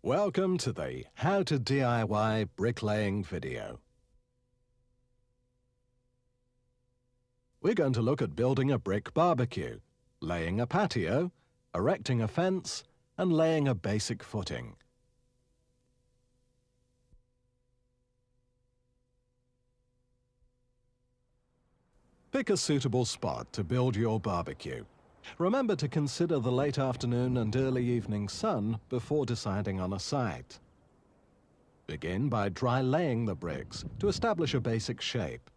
Welcome to the How to DIY Bricklaying video. We're going to look at building a brick barbecue, laying a patio, erecting a fence, and laying a basic footing. Pick a suitable spot to build your barbecue. Remember to consider the late afternoon and early evening sun before deciding on a site. Begin by dry laying the bricks to establish a basic shape.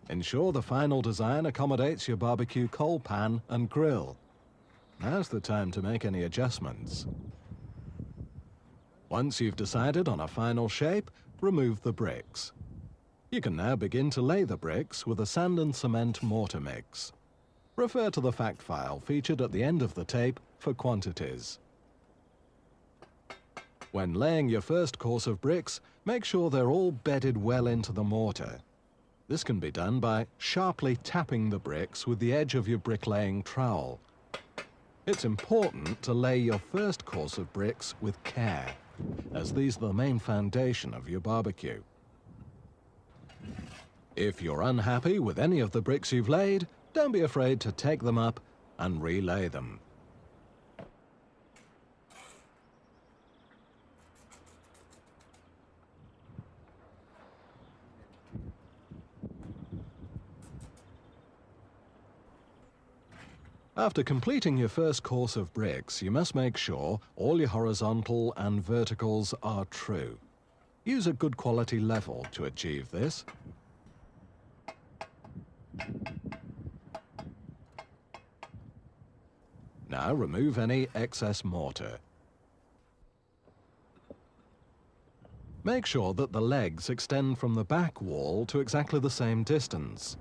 Ensure the final design accommodates your barbecue coal pan and grill. Now's the time to make any adjustments. Once you've decided on a final shape, remove the bricks. You can now begin to lay the bricks with a sand and cement mortar mix. Refer to the fact file featured at the end of the tape for quantities. When laying your first course of bricks, make sure they're all bedded well into the mortar. This can be done by sharply tapping the bricks with the edge of your bricklaying trowel. It's important to lay your first course of bricks with care, as these are the main foundation of your barbecue. If you're unhappy with any of the bricks you've laid, don't be afraid to take them up and relay them. After completing your first course of bricks, you must make sure all your horizontal and verticals are true. Use a good quality level to achieve this. Now remove any excess mortar. Make sure that the legs extend from the back wall to exactly the same distance.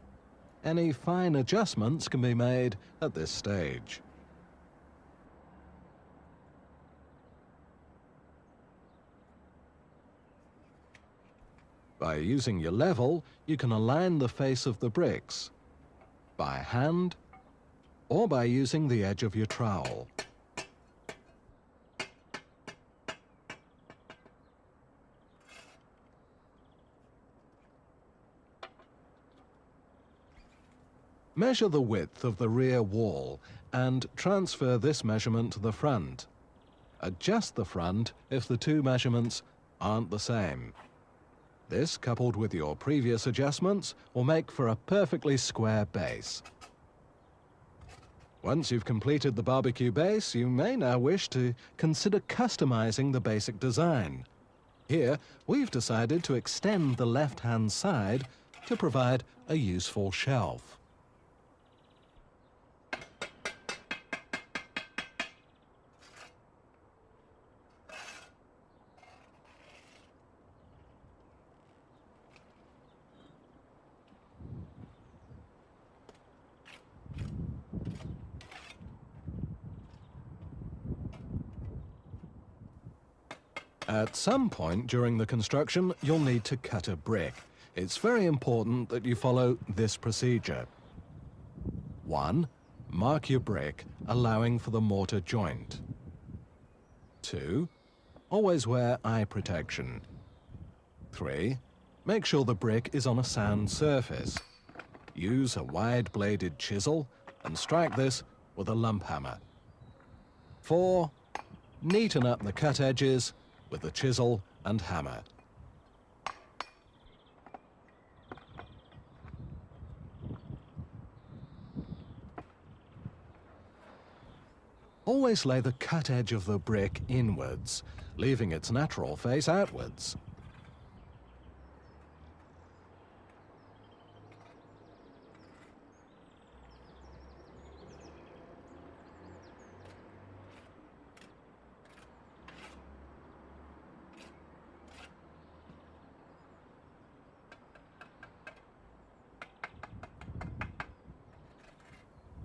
Any fine adjustments can be made at this stage. By using your level, you can align the face of the bricks by hand or by using the edge of your trowel. Measure the width of the rear wall and transfer this measurement to the front. Adjust the front if the two measurements aren't the same. This, coupled with your previous adjustments, will make for a perfectly square base. Once you've completed the barbecue base, you may now wish to consider customizing the basic design. Here, we've decided to extend the left-hand side to provide a useful shelf. At some point during the construction, you'll need to cut a brick. It's very important that you follow this procedure. 1. Mark your brick, allowing for the mortar joint. 2. Always wear eye protection. 3. Make sure the brick is on a sound surface. Use a wide-bladed chisel and strike this with a lump hammer. 4. Neaten up the cut edges with the chisel and hammer. Always lay the cut edge of the brick inwards, leaving its natural face outwards.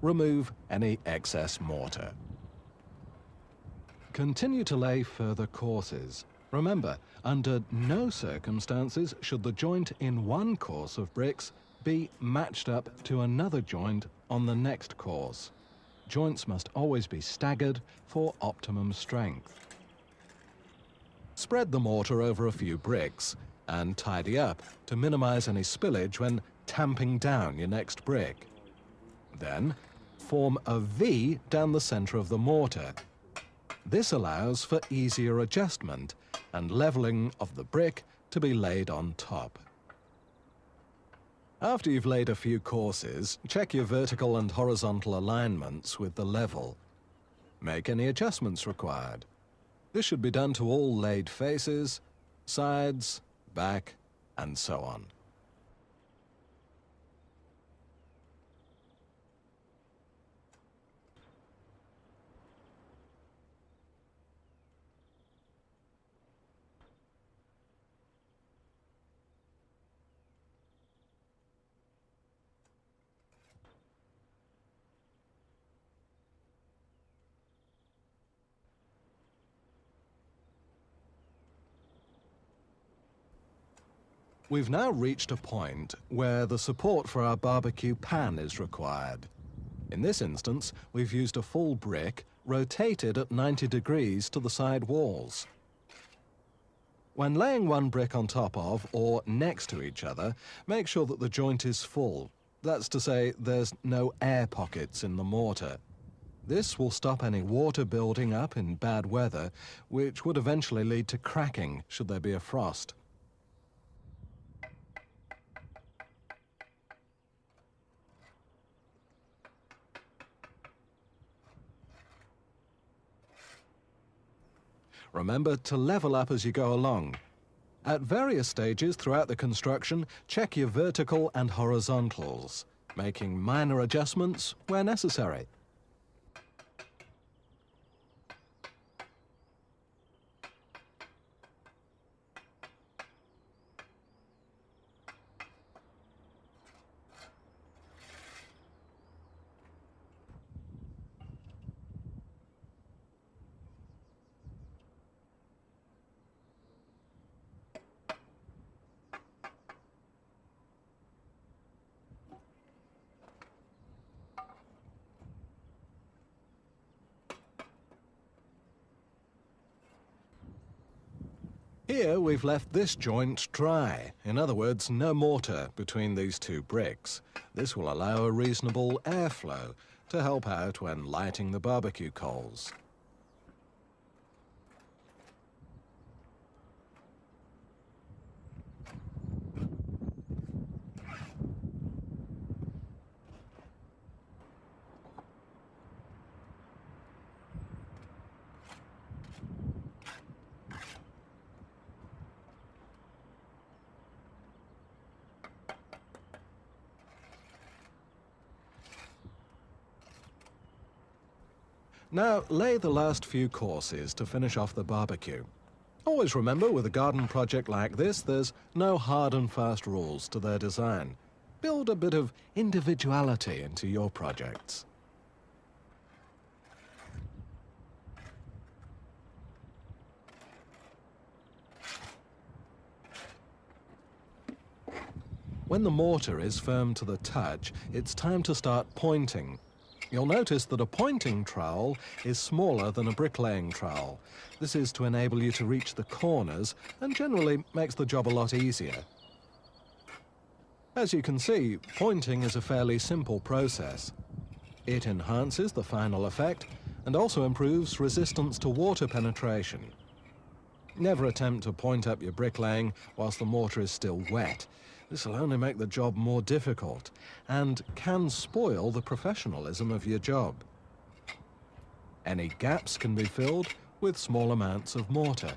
Remove any excess mortar. Continue to lay further courses. Remember, under no circumstances should the joint in one course of bricks be matched up to another joint on the next course. Joints must always be staggered for optimum strength. Spread the mortar over a few bricks and tidy up to minimize any spillage when tamping down your next brick. Then, form a V down the center of the mortar. This allows for easier adjustment and leveling of the brick to be laid on top. After you've laid a few courses, check your vertical and horizontal alignments with the level. Make any adjustments required. This should be done to all laid faces, sides, back, and so on. We've now reached a point where the support for our barbecue pan is required. In this instance, we've used a full brick rotated at 90 degrees to the side walls. When laying one brick on top of or next to each other, make sure that the joint is full. That's to say, there's no air pockets in the mortar. This will stop any water building up in bad weather, which would eventually lead to cracking should there be a frost. Remember to level up as you go along. At various stages throughout the construction, check your vertical and horizontals, making minor adjustments where necessary. Here we've left this joint dry. In other words, no mortar between these two bricks. This will allow a reasonable airflow to help out when lighting the barbecue coals. Now, lay the last few courses to finish off the barbecue. Always remember, with a garden project like this, there's no hard and fast rules to their design. Build a bit of individuality into your projects. When the mortar is firm to the touch, it's time to start pointing. You'll notice that a pointing trowel is smaller than a bricklaying trowel. This is to enable you to reach the corners and generally makes the job a lot easier. As you can see, pointing is a fairly simple process. It enhances the final effect and also improves resistance to water penetration. Never attempt to point up your bricklaying whilst the mortar is still wet. This will only make the job more difficult and can spoil the professionalism of your job. Any gaps can be filled with small amounts of mortar.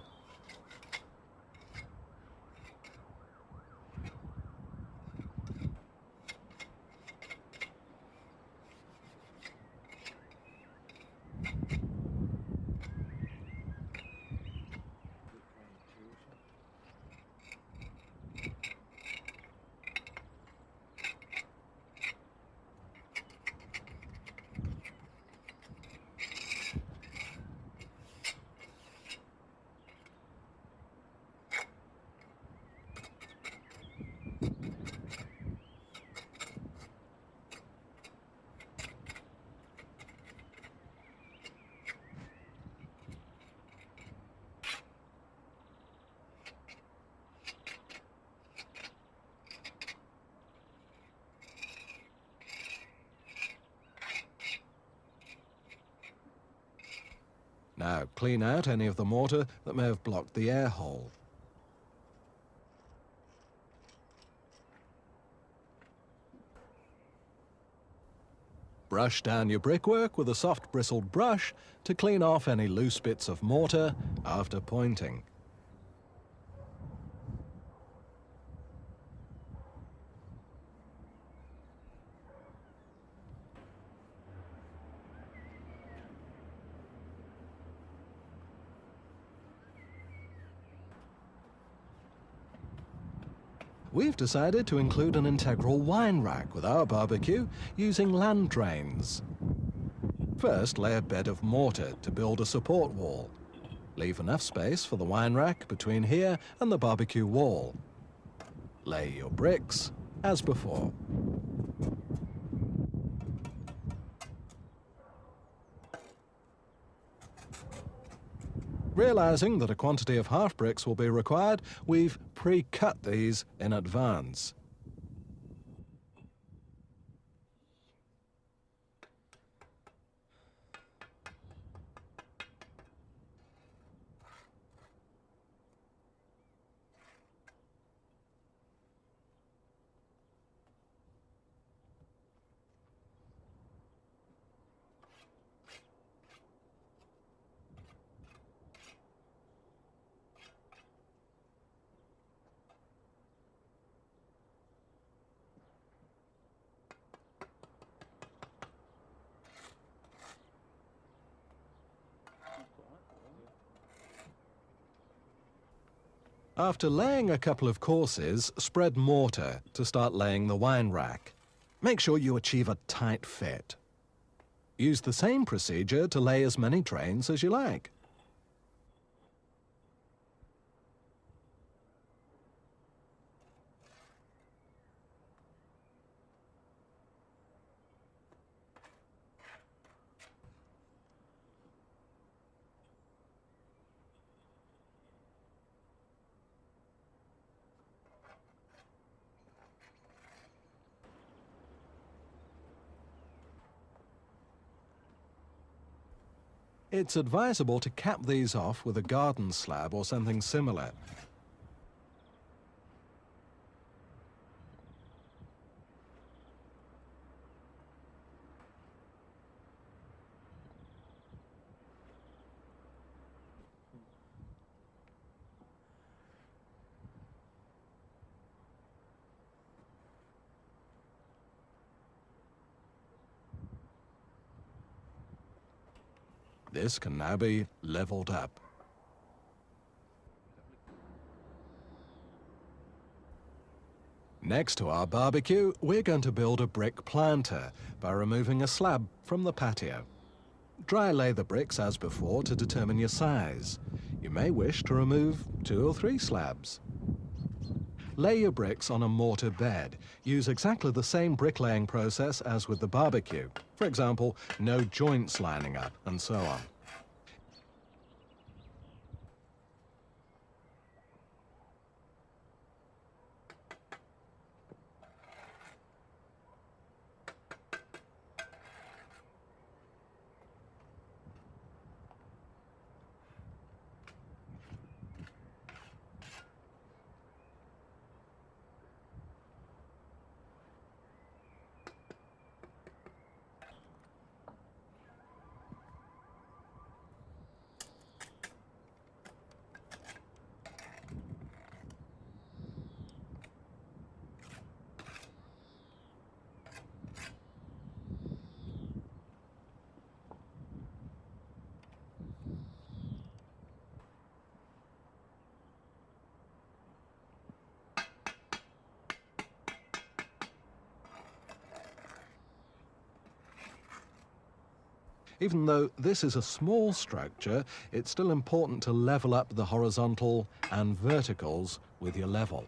Now clean out any of the mortar that may have blocked the air hole. Brush down your brickwork with a soft bristled brush to clean off any loose bits of mortar after pointing. We've decided to include an integral wine rack with our barbecue using land drains. First, lay a bed of mortar to build a support wall. Leave enough space for the wine rack between here and the barbecue wall. Lay your bricks as before. Realizing that a quantity of half bricks will be required, we've pre-cut these in advance. After laying a couple of courses, spread mortar to start laying the wine rack. Make sure you achieve a tight fit. Use the same procedure to lay as many drains as you like. It's advisable to cap these off with a garden slab or something similar. This can now be leveled up. Next to our barbecue, we're going to build a brick planter by removing a slab from the patio. Dry lay the bricks as before to determine your size. You may wish to remove 2 or 3 slabs. Lay your bricks on a mortar bed. Use exactly the same bricklaying process as with the barbecue. For example, no joints lining up, and so on. Even though this is a small structure, it's still important to level up the horizontal and verticals with your level.